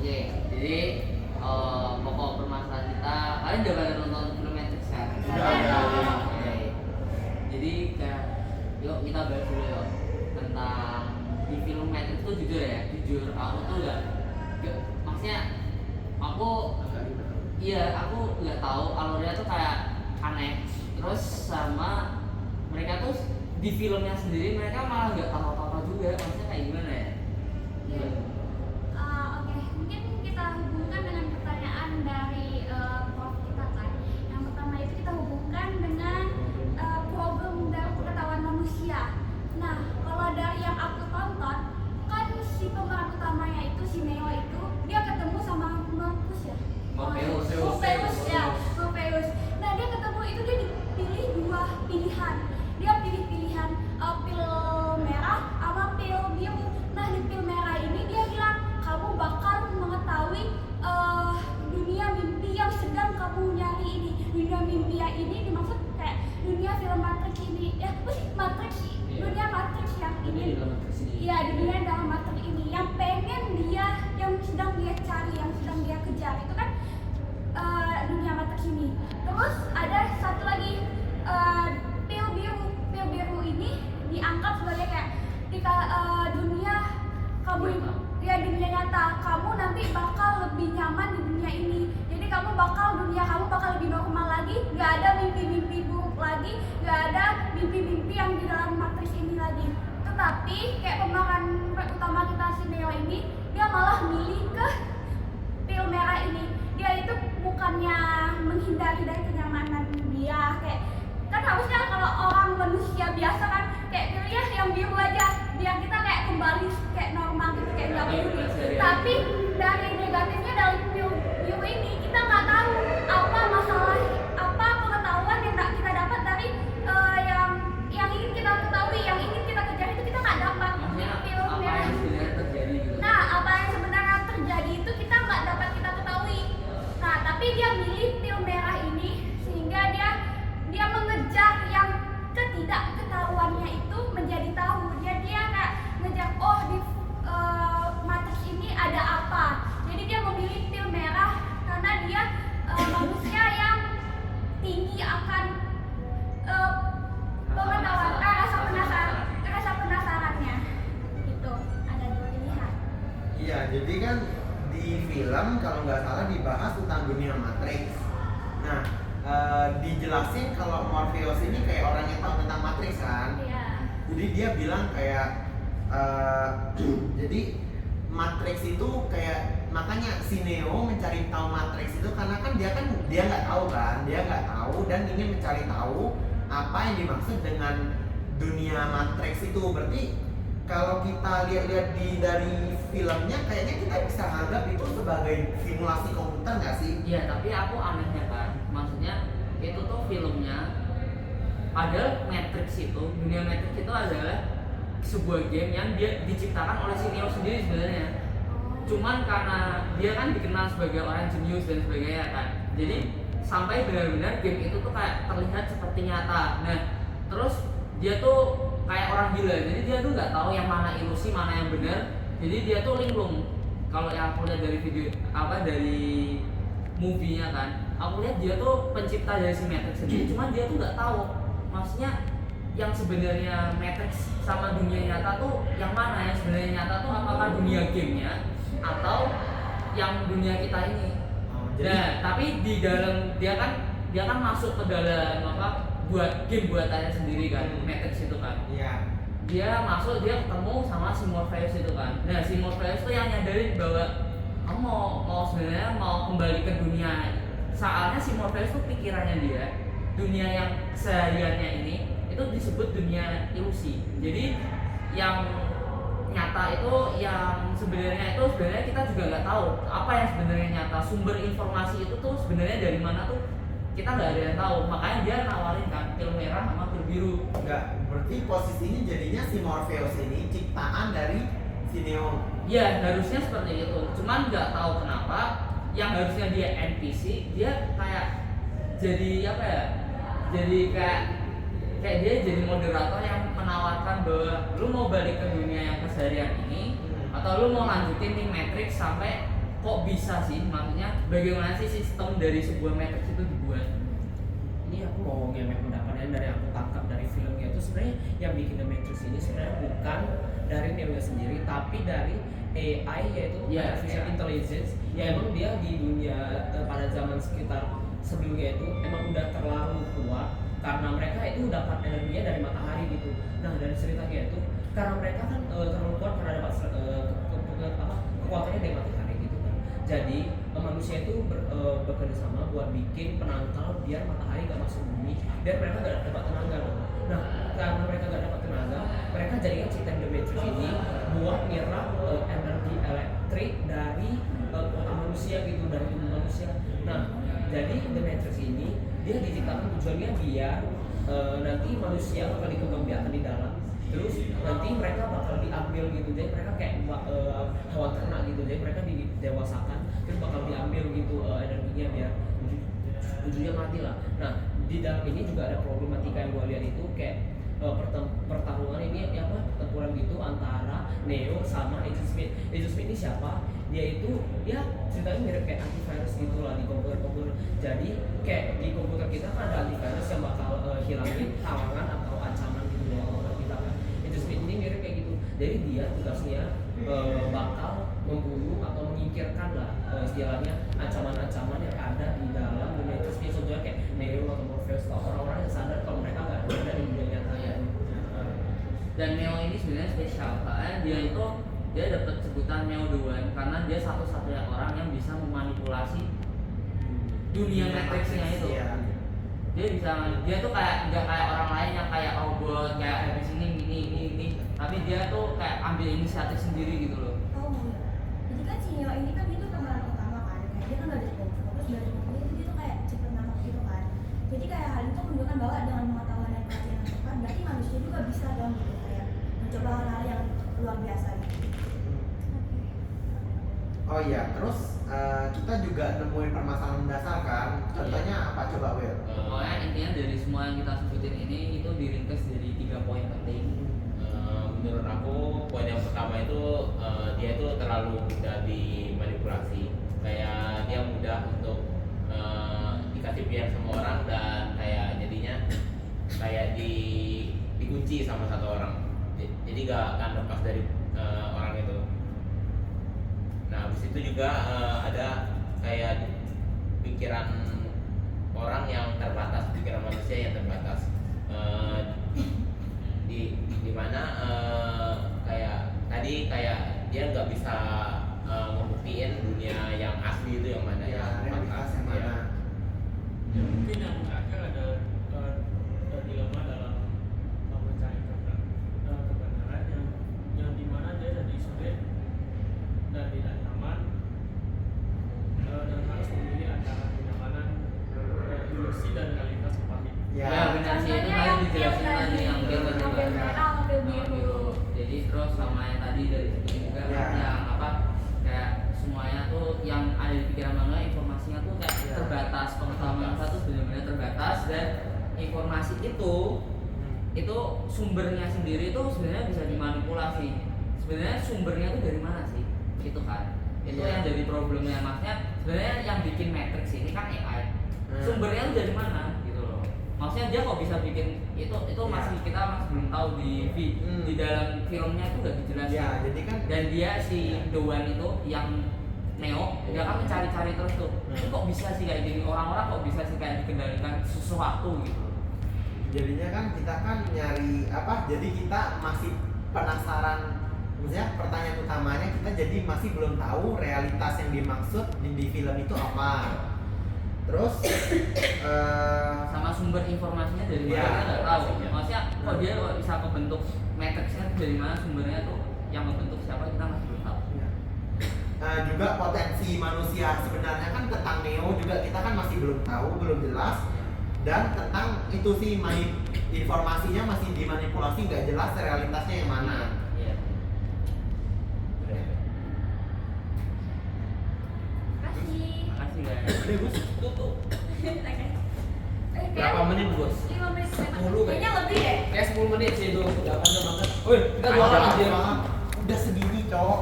Oke, jadi pokok permasalahan kita, kalian udah pada nonton film Matrix kan? Sudah ada. Oke. Jadi kayak, yuk kita bahas dulu yuk tentang di film Matrix tuh jujur aku tuh gak maksudnya aku aku nggak tahu alurnya tuh kayak aneh. Terus sama mereka tuh di filmnya sendiri mereka malah nggak tahu apa-apa juga, maksudnya kayak gimana ya? Iya. Oke, mungkin kita hubungkan dengan pertanyaan dari prof kita kan. Yang pertama itu kita hubungkan dengan problem dari pengetahuan manusia. Nah, kalau dari yang aku tonton, kan si pemeran utamanya itu si Neo itu dia ketemu sama Morpheus. Morpheus. Nah, dia ketemu itu dia dipilih dua pilihan. Dia pilih pilihan pil merah sama pil biru. Nah, di pil merah ini dia bilang kamu bakal mengetahui dunia mimpi yang sedang kamu nyari ini. Dunia mimpi yang ini dimaksud kayak dunia film Matrix ini. Ya, apa sih Matrix? Dunia Matrix yang ini. Iya, di dunia dalam Matrix ini yang pengen dia, yang sedang dia cari, yang sedang dia kejar itu kan dunia Matrix ini. Terus ada satu lagi pil biru. Pil biru ini dianggap sebagai kayak dunia kamu ya dunia nyata, kamu nanti bakal lebih nyaman di dunia ini. Jadi dunia kamu bakal lebih normal lagi, nggak ada mimpi-mimpi buruk lagi, nggak ada mimpi-mimpi yang di dalam Matrix ini lagi. Tetapi kayak pemeran utama kita si Neo ini, dia malah milih ke pil merah ini. Dia itu bukannya menghindari dari kenyamanan dia, kayak kan harusnya kalau orang manusia biasa kan kayak pilih yang biru aja biar kita kayak kembali kayak normal gitu, kayak nggak biru. Tapi dari negatifnya dari pil biru ini kita nggak tahu apa masalah, apa pengetahuan yang tak kita dapat dari yang ingin kita ketahui, yang ingin kita kejar itu kita nggak dapat di pil merah. Nah, apa yang sebenarnya terjadi itu kita nggak dapat kita ketahui. Nah, tapi dia milih pil merah ini sehingga dia mengejar yang ketidakketahuannya itu menjadi tahu. Dia kayak ngejar, oh di Matrix ini ada apa. Jadi dia memilih pil merah karena dia manusia yang tinggi akan pengetahuan, rasa penasarannya. Gitu. Ada dua pilihan. Iya, jadi kan di film kalau nggak salah dibahas tentang dunia Matrix. Nah, dijelasin kalau Morpheus ini kayak orang yang tahu tentang Matrix kan. Iya. Jadi dia bilang kayak jadi Matrix itu kayak, makanya si Neo mencari tahu Matrix itu karena kan dia nggak tahu kan, dia nggak tahu dan ingin mencari tahu apa yang dimaksud dengan dunia Matrix itu. Berarti kalau kita lihat-lihat dari filmnya kayaknya kita bisa anggap itu sebagai simulasi komputer nggak sih? Iya, tapi aku anehnya kan, maksudnya itu tuh filmnya, padahal Matrix itu, dunia Matrix itu adalah sebuah game yang dia diciptakan oleh si Neo sendiri sebenarnya. Cuman karena dia kan dikenal sebagai orang jenius dan sebagainya kan, jadi sampai benar-benar game itu tuh kayak terlihat seperti nyata. Nah, terus dia tuh kayak orang gila, jadi dia tuh nggak tahu yang mana ilusi mana yang benar. Jadi dia tuh linglung. Kalau yang aku lihat dari video dari movie-nya kan, aku lihat dia tuh pencipta dari si Matrix sendiri, cuman dia tuh nggak tahu maksudnya yang sebenarnya Matrix sama dunia nyata tuh yang mana, yang sebenarnya nyata tuh apakah dunia gamenya atau yang dunia kita ini. Nah, tapi di dalam dia kan masuk ke dalam buat game buatannya sendiri kan, Matrix itu kan. Iya. Dia masuk, dia ketemu sama si Morpheus itu kan. Nah, si Morpheus tuh yang nyadarin bahwa kamu mau sebenarnya mau kembali ke dunia. Soalnya si Morpheus tuh pikirannya dia, dunia yang sehariannya ini itu disebut dunia ilusi. Jadi yang nyata itu, yang sebenarnya kita juga nggak tahu apa yang sebenarnya nyata. Sumber informasi itu tuh sebenarnya dari mana tuh kita nggak ada yang tahu. Makanya dia nawarin kan pil merah sama pil biru. Enggak, berarti posisinya jadinya si Morpheus ini ciptaan dari si Neo. Ya, harusnya seperti itu. Cuman nggak tahu kenapa yang harusnya dia NPC, dia kayak jadi apa ya? Jadi kayak dia jadi moderator yang menawarkan bahwa lu mau balik ke dunia yang keseharian ini atau lu mau lanjutin nih Matrix sampai kok bisa sih, maksudnya bagaimana sih sistem dari sebuah matrix itu dibuat? Ini aku mau ngemek pendapatnya dari aku tangkap dari filmnya itu sebenarnya yang bikin The Matrix ini sebenarnya bukan dari Neo sendiri tapi dari AI yaitu Ya, artificial AI. intelligence yang emang dia di dunia pada zaman sekitar sebelumnya itu emang udah terlalu kuat karena mereka itu dapat energinya dari matahari gitu. Nah dari ceritanya itu karena mereka kan terlalu kuat karena dapat kekuatannya dari matahari gitu kan. Jadi manusia itu bekerja sama buat bikin penangkal biar matahari gak masuk bumi biar mereka gak dapat tenaga loh. Nah karena mereka gak dapat tenaga mereka jadikan ciptaan The Matrix ini buat nyerap energi elektrik dari kota manusia gitu, dari tubuh manusia. Nah jadi The Matrix ini dia diciptakan tujuannya biar nanti manusia bakal dikembangbiakan di dalam, terus nanti mereka bakal diambil gitu, jadi mereka kayak hewan ternak gitu, jadi mereka didewasakan terus bakal diambil gitu energinya biar ujungnya mati lah. Nah di dalam ini juga ada problematika yang gue lihat itu kayak pertarungan ini apa pertempuran gitu antara Neo sama Agent Smith. Agent Smith ini siapa? Dia itu ya ceritanya mirip kayak antivirus gitu lah di komputer. Jadi kayak di komputer kita kan ada antivirus yang bakal hilangin halangan atau ancaman gitu dari komputer kita kan. Agent Smith ini mirip kayak gitu. Jadi dia tugasnya bakal membunuh atau menyingkirkan lah istilahnya ancaman-ancaman yang ada di dalam dunia itu. Contohnya kayak Neo atau Morpheus atau orang-orang yang sadar kalau mereka nggak ada di dunia nyata ya. Dan Neo ini sebenarnya spesial karena dia dapat sebutan Neo the One karena dia satu-satunya orang yang bisa memanipulasi dunia matrixnya itu. Iya. Dia tuh kayak nggak kayak orang lain yang kayak robot kayak habis ini, tapi dia tuh kayak ambil inisiatif sendiri gitu loh. Oh iya. Jadi kan si Neo ini kan itu pemeran utama kan. Kayak dia kan gak ada fokus dari bukunya itu dia tuh kayak cepet nangkep gitu kan. Jadi kayak hal itu menunjukkan bahwa dengan pengetahuan dan pelatihan yang tepat berarti manusia juga bisa dong gitu kayak mencoba hal-hal yang luar biasa gitu. Oh iya, terus kita juga nemuin permasalahan mendasar kan. Contohnya apa coba Will? Pokoknya intinya dari semua yang kita sebutin ini itu diringkas dari 3 poin penting. Menurut aku poin yang pertama itu dia itu terlalu mudah dimanipulasi, kayak dia mudah untuk dikasih pilihan sama orang dan kayak jadinya kayak dikunci sama satu orang, jadi gak akan lepas dari orang itu. Nah habis itu juga ada kayak pikiran orang yang terbatas, pikiran manusia yang terbatas, di mana kayak tadi kayak dia nggak bisa ngebuktiin dunia yang asli itu yang mana, Ya, realitas yang ya. mana? Ya, mungkin yang terakhir ada dilema dalam mencari kebenaran yang dimana dia jadi sulit dan tidak nyaman dan harus memilih antara kenyamanan ilusi dan realitas yang pahit. Ya benar sih, itu tadi dijelasin tadi yang pil merah sama pil biru. Jadi terus sama yang tadi dari sini juga Ya. yang apa kayak semuanya tuh yang ada di pikiran manusia informasinya tuh kayak Ya. terbatas, pengetahuan manusia tuh benar-benar terbatas dan informasi itu sumbernya sendiri tuh sebenarnya bisa dimanipulasi. Sebenarnya sumbernya tuh dari mana sih? Itu kan. Itu Iya. yang jadi problemnya, maksudnya sebenarnya yang bikin Matrix ini kan AI. Sumbernya tuh dari mana gitu loh. Maksudnya dia kok bisa bikin itu Iya. masih kita masih belum tahu di dalam filmnya itu udah dijelasin. Ya, jadi kan Dan dia si The One itu yang Neo dia kan mencari-cari terus tuh. Ini kok bisa sih kayak gini, orang-orang kok bisa sih kayak dikendalikan sesuatu gitu. jadinya kan kita kan nyari apa? Jadi kita masih penasaran. Maksudnya pertanyaan utamanya kita jadi masih belum tahu realitas yang dimaksud di film itu apa. Terus Sama sumber informasinya dari mana Iya. kita nggak tahu. Iya. Maksudnya kok dia kok bisa kebentuk matrixnya tuh dari mana, sumbernya tuh yang membentuk siapa kita masih belum tahu. juga potensi manusia sebenarnya kan tentang Neo juga kita kan masih belum tahu, belum jelas. Dan tentang itu sih informasinya masih dimanipulasi, nggak jelas realitasnya yang mana. Iya. Makasih. Makasih guys. Udah Gus, tutup. Berapa menit, Bos? 5 menit. 10 Kayaknya lebih deh. Kayak 10 menit sih itu, udah panjang banget. Woi, kita jualan Panjang aja. banget. Udah segini cowok.